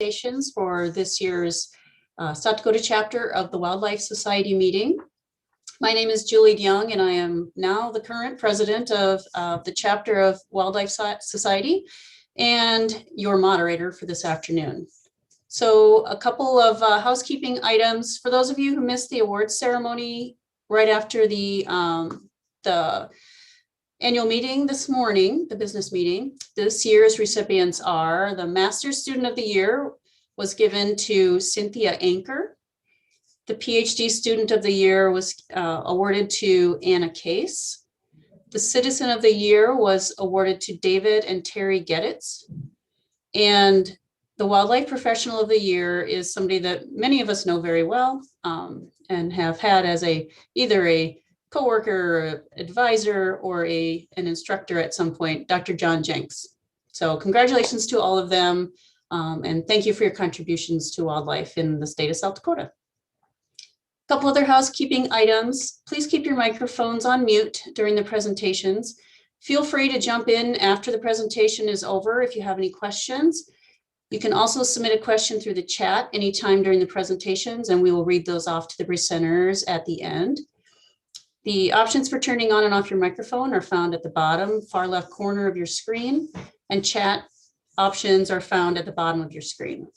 invitations for this year's South Dakota chapter of the Wildlife Society meeting. My name is Julie Young, and I am now the current president of the chapter of Wildlife Society and your moderator for this afternoon. So a couple of housekeeping items. For those of you who missed the awards ceremony right after the annual meeting this morning, the business meeting, this year's recipients are: the Master's Student of the Year was given to Cynthia Anker. The PhD Student of the Year was awarded to Anna Case. The Citizen of the Year was awarded to David and Terry Geditz. And the Wildlife Professional of the Year is somebody that many of us know very well and have had as either a coworker, advisor, or an instructor at some point, Dr. John Jenks. So congratulations to all of them, and thank you for your contributions to wildlife in the state of South Dakota. A couple other housekeeping items. Please keep your microphones on mute during the presentations. Feel free to jump in after the presentation is over if you have any questions. You can also submit a question through the chat anytime during the presentations, and we will read those off to the presenters at the end. The options for turning on and off your microphone are found at the bottom far left corner of your screen, and chat options are found at the bottom of your screen.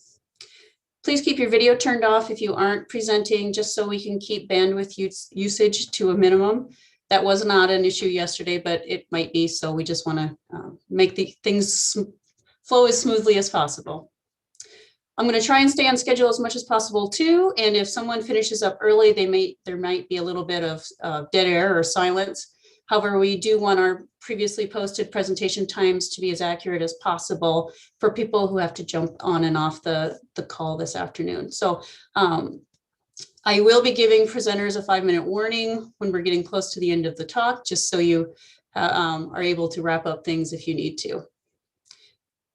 Please keep your video turned off if you aren't presenting, just so we can keep bandwidth usage to a minimum. That was not an issue yesterday, but it might be, so we just want to make the things flow as smoothly as possible. I'm going to try and stay on schedule as much as possible too, and if someone finishes up early, there might be a little bit of dead air or silence. However, we do want our previously posted presentation times to be as accurate as possible for people who have to jump on and off the call this afternoon. So I will be giving presenters a 5-minute warning when we're getting close to the end of the talk, just so you are able to wrap up things if you need to.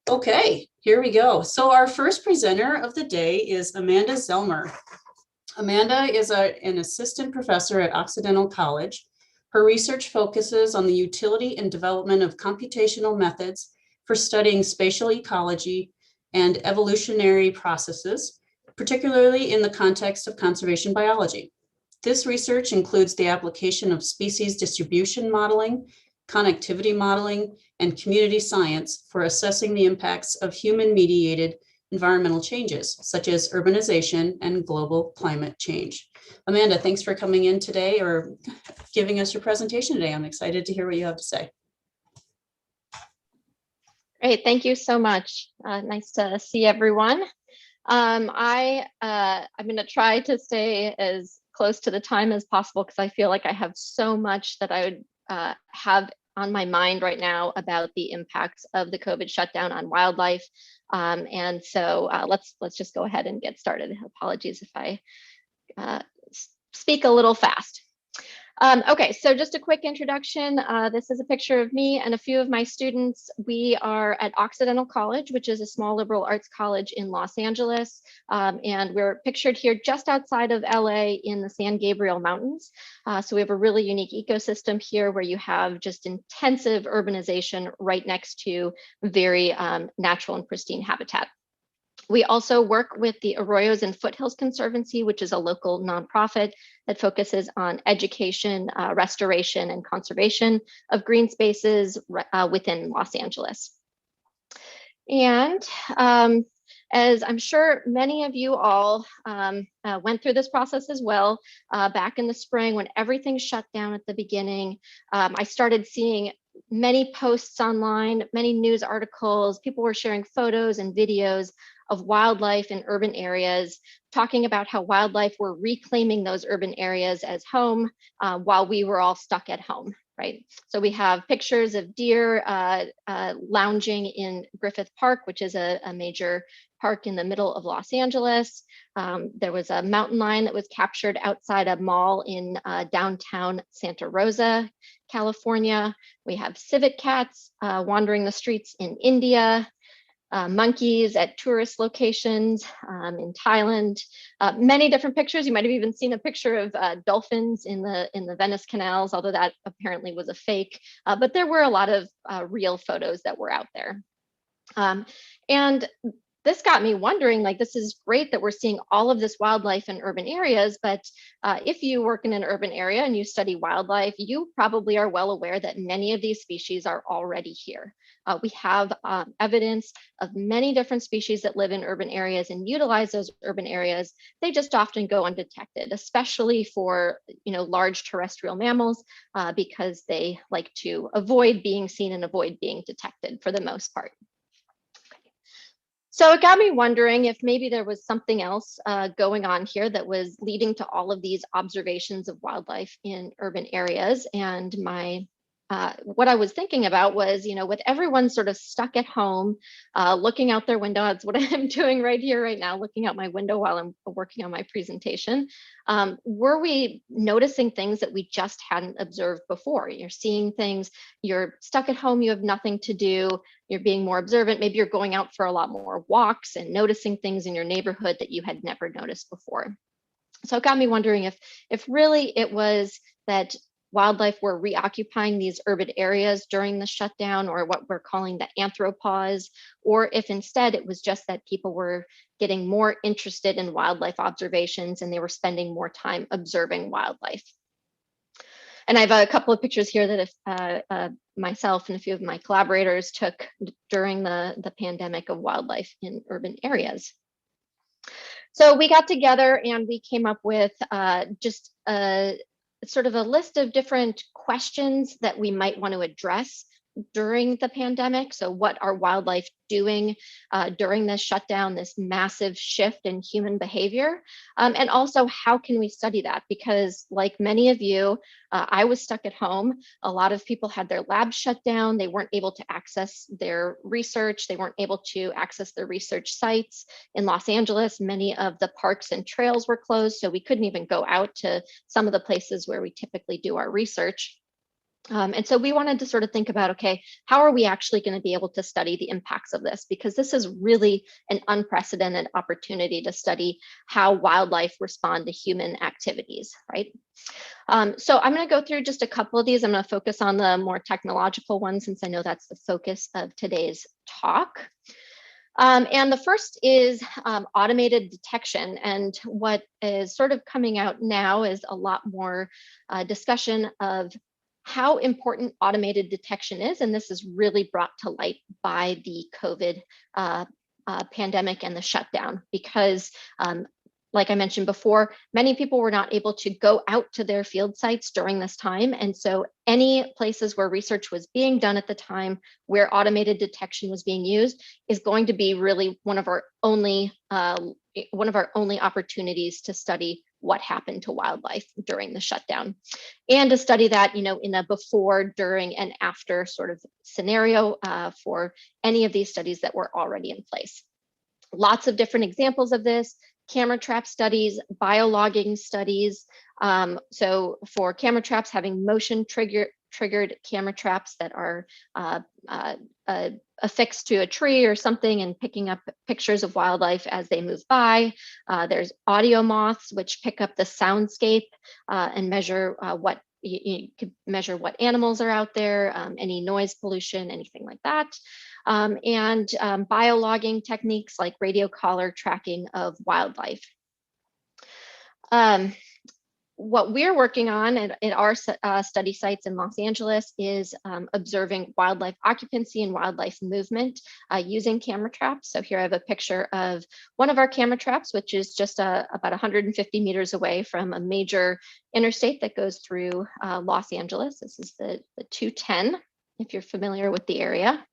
Okay, here we go. So our first presenter of the day is Amanda Zellmer. Amanda is an assistant professor at Occidental College. Her research focuses on the utility and development of computational methods for studying spatial ecology and evolutionary processes, particularly in the context of conservation biology. This research includes the application of species distribution modeling, connectivity modeling, and community science for assessing the impacts of human-mediated environmental changes, such as urbanization and global climate change. Amanda, thanks for coming in today or giving us your presentation today. I'm excited to hear what you have to say. Great, thank you so much. Nice to see everyone. I'm going to try to stay as close to the time as possible because I feel like I have so much that I would have on my mind right now about the impacts of the COVID shutdown on wildlife. And so let's just go ahead and get started. Apologies if I speak a little fast. Okay, so just a quick introduction. This is a picture of me and a few of my students. We are at Occidental College, which is a small liberal arts college in Los Angeles. And we're pictured here just outside of LA in the San Gabriel Mountains. So we have a really unique ecosystem here where you have just intensive urbanization right next to very natural and pristine habitat. We also work with the Arroyos and Foothills Conservancy, which is a local nonprofit that focuses on education, restoration, and conservation of green spaces within Los Angeles. And as I'm sure many of you all went through this process as well, back in the spring when everything shut down at the beginning, I started seeing many posts online, many news articles. People were sharing photos and videos of wildlife in urban areas, talking about how wildlife were reclaiming those urban areas as home while we were all stuck at home, right? So we have pictures of deer lounging in Griffith Park, which is a major park in the middle of Los Angeles. There was a mountain lion that was captured outside a mall in downtown Santa Rosa, California. We have civet cats wandering the streets in India. Monkeys at tourist locations in Thailand, many different pictures. You might have even seen a picture of dolphins in the Venice canals, although that apparently was a fake. But there were a lot of real photos that were out there. And this got me wondering, like, this is great that we're seeing all of this wildlife in urban areas, but if you work in an urban area and you study wildlife, you probably are well aware that many of these species are already here. We have evidence of many different species that live in urban areas and utilize those urban areas. They just often go undetected, especially for large terrestrial mammals, because they like to avoid being seen and avoid being detected for the most part. So it got me wondering if maybe there was something else going on here that was leading to all of these observations of wildlife in urban areas. And what I was thinking about was, with everyone sort of stuck at home, looking out their window. That's what I'm doing right here, right now, looking out my window while I'm working on my presentation. Were we noticing things that we just hadn't observed before? You're seeing things, you're stuck at home, you have nothing to do, you're being more observant. Maybe you're going out for a lot more walks and noticing things in your neighborhood that you had never noticed before. So it got me wondering if really it was that wildlife were reoccupying these urban areas during the shutdown, or what we're calling the anthropause, or if instead it was just that people were getting more interested in wildlife observations and they were spending more time observing wildlife. And I have a couple of pictures here that myself and a few of my collaborators took during the pandemic of wildlife in urban areas. So we got together and we came up with just sort of a list of different questions that we might want to address during the pandemic. So what are wildlife doing during this shutdown, this massive shift in human behavior? And also, how can we study that? Because like many of you, I was stuck at home. A lot of people had their labs shut down. They weren't able to access their research. They weren't able to access their research sites. In Los Angeles, many of the parks and trails were closed, so we couldn't even go out to some of the places where we typically do our research. And so we wanted to sort of think about, okay, how are we actually going to be able to study the impacts of this? Because this is really an unprecedented opportunity to study how wildlife respond to human activities, right? So I'm going to go through just a couple of these. I'm going to focus on the more technological ones, since I know that's the focus of today's talk. And the first is automated detection. And what is sort of coming out now is a lot more discussion of how important automated detection is. And this is really brought to light by the COVID pandemic and the shutdown, because like I mentioned before, many people were not able to go out to their field sites during this time. And so any places where research was being done at the time where automated detection was being used is going to be really one of our only opportunities to study what happened to wildlife during the shutdown, and to study that, in a before, during, and after sort of scenario for any of these studies that were already in place. Lots of different examples of this: camera trap studies, biologging studies. So for camera traps, having motion triggered camera traps that are affixed to a tree or something and picking up pictures of wildlife as they move by. There's audio moths, which pick up the soundscape and measure you could measure what animals are out there, any noise pollution, anything like that. And biologging techniques like radio collar tracking of wildlife. What we're working on at our study sites in Los Angeles is observing wildlife occupancy and wildlife movement using camera traps. So here I have a picture of one of our camera traps, which is just about 150 meters away from a major interstate that goes through Los Angeles. This is the 210, if you're familiar with the area.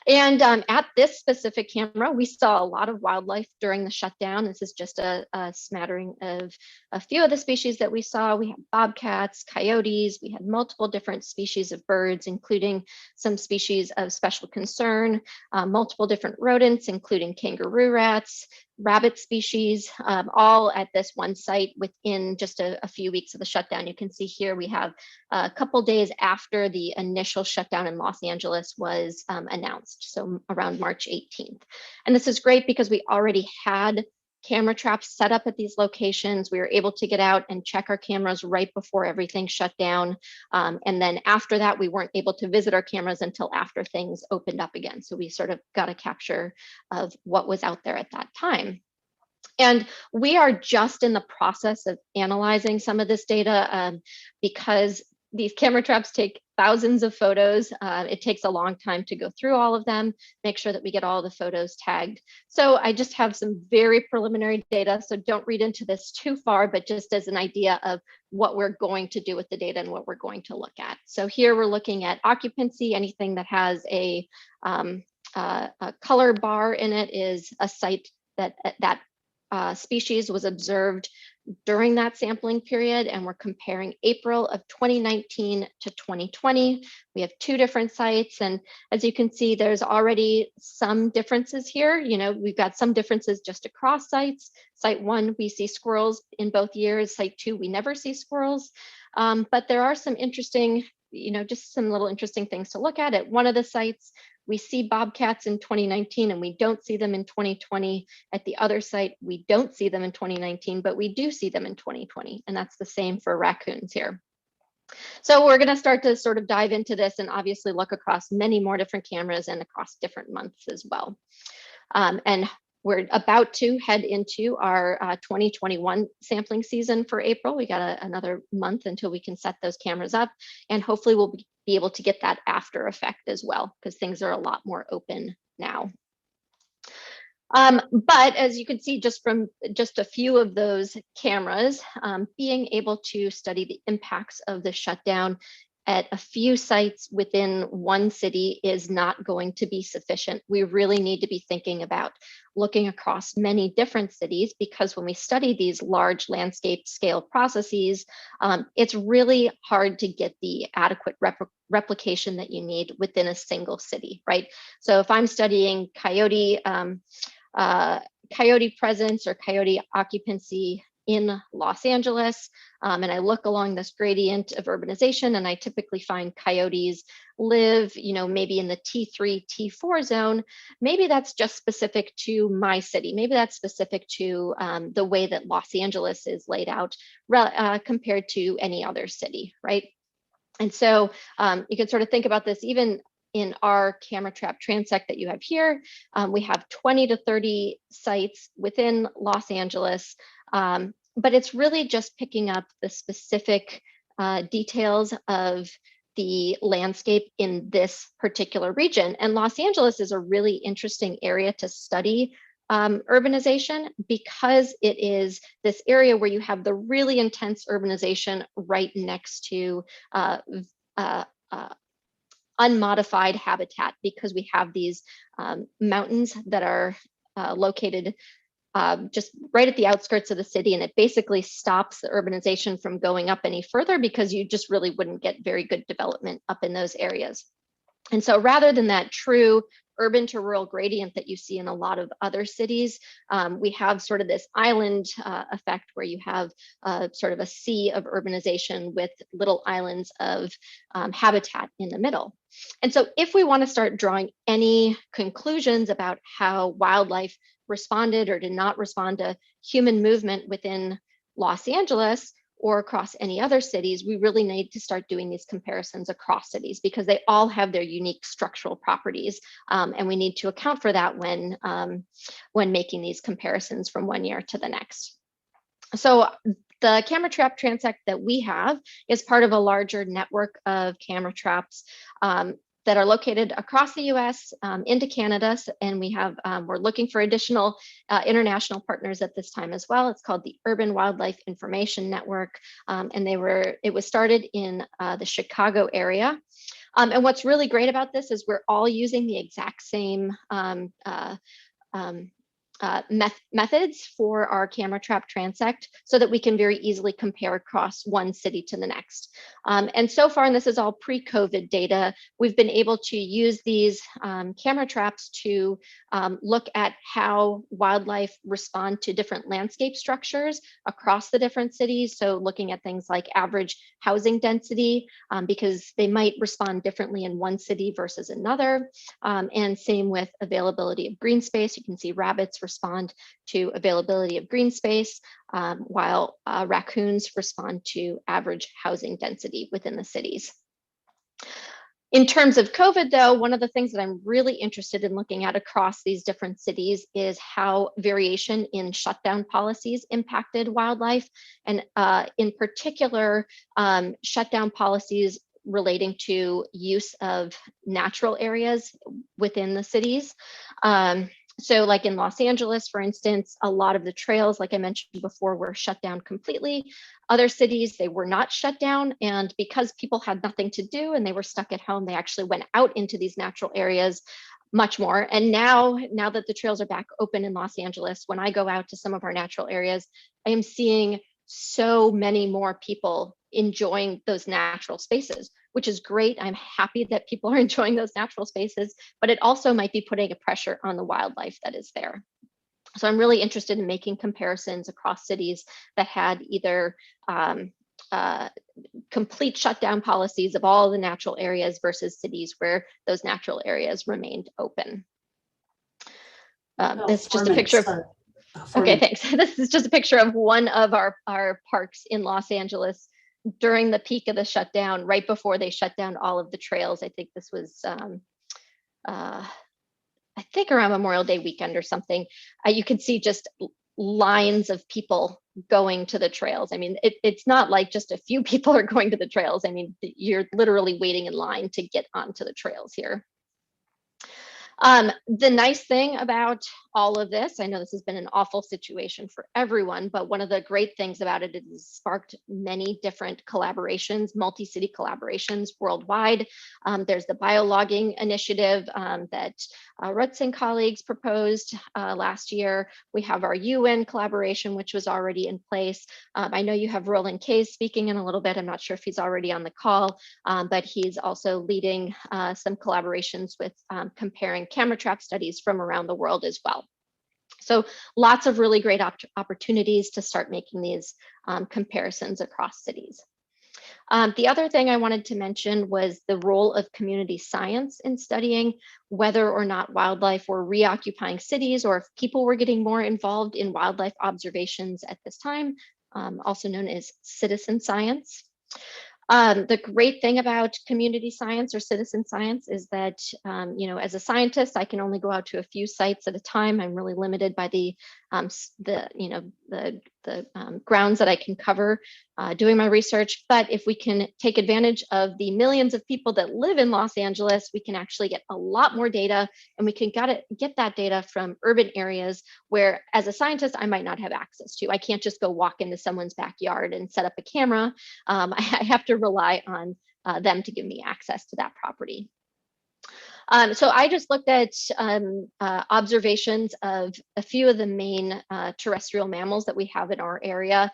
And at this specific camera, we saw a lot of wildlife during the shutdown. This is just a smattering of a few of the species that we saw. We had bobcats, coyotes, we had multiple different species of birds, including some species of special concern, multiple different rodents, including kangaroo rats, rabbit species, all at this one site within just a few weeks of the shutdown. You can see here we have a couple days after the initial shutdown in Los Angeles was announced, so around March 18th. And this is great because we already had camera traps set up at these locations. We were able to get out and check our cameras right before everything shut down. And then after that, we weren't able to visit our cameras until after things opened up again. So we sort of got a capture of what was out there at that time. And we are just in the process of analyzing some of this data because these camera traps take thousands of photos. It takes a long time to go through all of them, make sure that we get all the photos tagged. So I just have some very preliminary data, so don't read into this too far, but just as an idea of what we're going to do with the data and what we're going to look at. So here we're looking at occupancy. Anything that has a color bar in it is a site that species was observed during that sampling period, and we're comparing April of 2019 to 2020. We have two different sites, and as you can see, there's already some differences here. You know, we've got some differences just across sites. Site 1, we see squirrels in both years. Site 2, we never see squirrels. But there are some interesting, just some little interesting things to look at. At one of the sites, we see bobcats in 2019 and we don't see them in 2020. At the other site, we don't see them in 2019, but we do see them in 2020. And that's the same for raccoons here. So we're going to start to sort of dive into this and obviously look across many more different cameras and across different months as well. And we're about to head into our 2021 sampling season for April. We got another month until we can set those cameras up, and hopefully we'll be able to get that after effect as well, because things are a lot more open now. But as you can see, just from just a few of those cameras, being able to study the impacts of the shutdown at a few sites within one city is not going to be sufficient. We really need to be thinking about looking across many different cities, because when we study these large landscape scale processes, it's really hard to get the adequate replication that you need within a single city, right? So if I'm studying coyote presence or coyote occupancy in Los Angeles, and I look along this gradient of urbanization, and I typically find coyotes live, maybe in the T3, T4 zone. Maybe that's just specific to my city. Maybe that's specific to the way that Los Angeles is laid out compared to any other city, right? And so you can sort of think about this even in our camera trap transect that you have here. We have 20 to 30 sites within Los Angeles, but it's really just picking up the specific details of the landscape in this particular region. And Los Angeles is a really interesting area to study urbanization, because it is this area where you have the really intense urbanization right next to unmodified habitat, because we have these mountains that are located just right at the outskirts of the city, and it basically stops the urbanization from going up any further, because you just really wouldn't get very good development up in those areas. And so rather than that true urban to rural gradient that you see in a lot of other cities, we have sort of this island effect where you have sort of a sea of urbanization with little islands of habitat in the middle. And so if we want to start drawing any conclusions about how wildlife responded or did not respond to human movement within Los Angeles or across any other cities, we really need to start doing these comparisons across cities, because they all have their unique structural properties. And we need to account for that when making these comparisons from one year to the next. So the camera trap transect that we have is part of a larger network of camera traps that are located across the US into Canada. And we're looking for additional international partners at this time as well. It's called the Urban Wildlife Information Network. And it was started in the Chicago area. And what's really great about this is we're all using the exact same methods for our camera trap transect, so that we can very easily compare across one city to the next. And so far, and this is all pre-COVID data, we've been able to use these camera traps to look at how wildlife respond to different landscape structures across the different cities. So looking at things like average housing density, because they might respond differently in one city versus another. And same with availability of green space. You can see rabbits respond to availability of green space, while raccoons respond to average housing density within the cities. In terms of COVID, though, one of the things that I'm really interested in looking at across these different cities is how variation in shutdown policies impacted wildlife, and in particular, shutdown policies relating to use of natural areas within the cities. So like in Los Angeles, for instance, a lot of the trails, like I mentioned before, were shut down completely. Other cities, they were not shut down. And because people had nothing to do and they were stuck at home, they actually went out into these natural areas much more. And now that the trails are back open in Los Angeles, when I go out to some of our natural areas, I am seeing so many more people enjoying those natural spaces, which is great. I'm happy that people are enjoying those natural spaces, but it also might be putting a pressure on the wildlife that is there. So I'm really interested in making comparisons across cities that had either complete shutdown policies of all the natural areas versus cities where those natural areas remained open. This is just a picture of, okay, thanks. This is just a picture of one of our parks in Los Angeles during the peak of the shutdown, right before they shut down all of the trails. I think this was, I think around Memorial Day weekend or something. You can see just lines of people going to the trails. I mean, it's not like just a few people are going to the trails. I mean, you're literally waiting in line to get onto the trails here. The nice thing about all of this, I know this has been an awful situation for everyone, but one of the great things about it is it's sparked many different collaborations, multi-city collaborations worldwide. There's the biologging initiative that Rutz and colleagues proposed last year. We have our UN collaboration, which was already in place. I know you have Roland Kays speaking in a little bit. I'm not sure if he's already on the call, but he's also leading some collaborations with comparing camera trap studies from around the world as well. So lots of really great opportunities to start making these comparisons across cities. The other thing I wanted to mention was the role of community science in studying whether or not wildlife were reoccupying cities, or if people were getting more involved in wildlife observations at this time, also known as citizen science. The great thing about community science or citizen science is that, you know, as a scientist, I can only go out to a few sites at a time. I'm really limited by the grounds that I can cover doing my research. But if we can take advantage of the millions of people that live in Los Angeles, we can actually get a lot more data, and we can get that data from urban areas where, as a scientist, I might not have access to. I can't just go walk into someone's backyard and set up a camera. I have to rely on them to give me access to that property. So I just looked at observations of a few of the main terrestrial mammals that we have in our area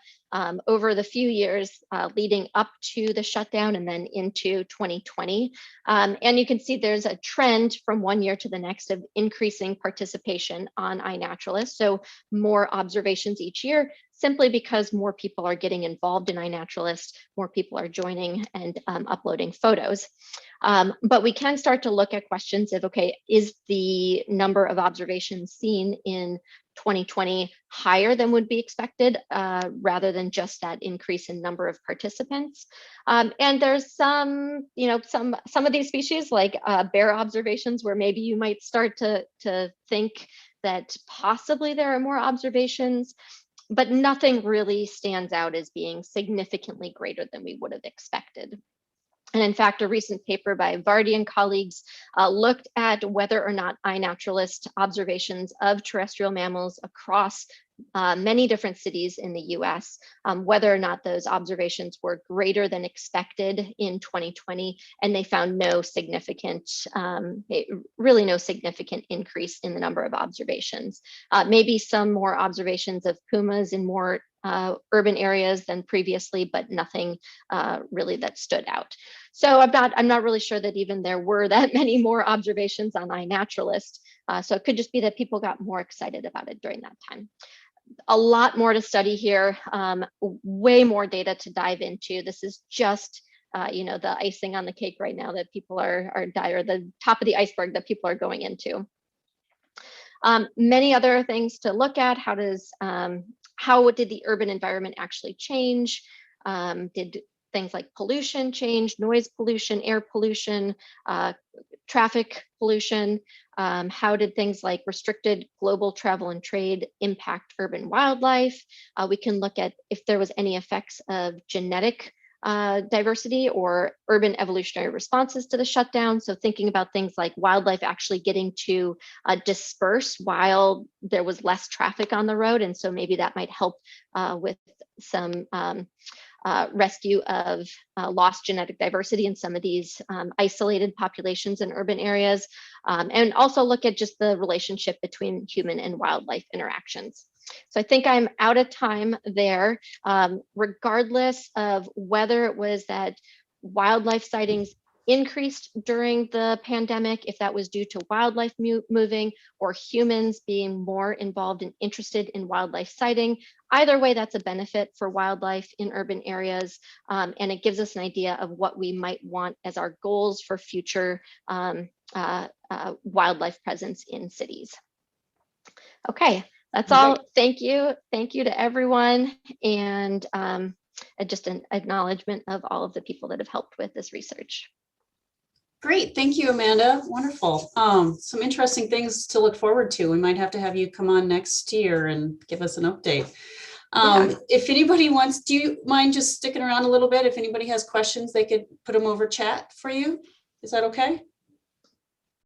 over the few years leading up to the shutdown and then into 2020. And you can see there's a trend from one year to the next of increasing participation on iNaturalist. So more observations each year, simply because more people are getting involved in iNaturalist, more people are joining and uploading photos. But we can start to look at questions of, okay, is the number of observations seen in 2020 higher than would be expected, rather than just that increase in number of participants? And there's some, you know, some of these species like bear observations where maybe you might start to think that possibly there are more observations, but nothing really stands out as being significantly greater than we would have expected. And in fact, a recent paper by Vardy and colleagues looked at whether or not iNaturalist observations of terrestrial mammals across many different cities in the US, whether or not those observations were greater than expected in 2020, and they found no significant, really no significant increase in the number of observations. Maybe some more observations of pumas in more urban areas than previously, but nothing really that stood out. So I'm not really sure that even there were that many more observations on iNaturalist. So it could just be that people got more excited about it during that time. A lot more to study here, way more data to dive into. This is just you know, the icing on the cake right now that people are the top of the iceberg that people are going into. Many other things to look at. How did the urban environment actually change? Did things like pollution change, noise pollution, air pollution, traffic pollution? How did things like restricted global travel and trade impact urban wildlife? We can look at if there was any effects of genetic diversity or urban evolutionary responses to the shutdown. So thinking about things like wildlife actually getting to disperse while there was less traffic on the road. And so maybe that might help with some rescue of lost genetic diversity in some of these isolated populations in urban areas, and also look at just the relationship between human and wildlife interactions. So I think I'm out of time there. Regardless of whether it was that wildlife sightings increased during the pandemic, if that was due to wildlife moving or humans being more involved and interested in wildlife sighting. Either way, that's a benefit for wildlife in urban areas, and it gives us an idea of what we might want as our goals for future wildlife presence in cities. Okay, that's all. Thank you. Thank you to everyone, and just an acknowledgement of all of the people that have helped with this research. Great, thank you, Amanda. Wonderful. Some interesting things to look forward to. We might have to have you come on next year and give us an update. If anybody wants, do you mind just sticking around a little bit? If anybody has questions, they could put them over chat for you. Is that okay?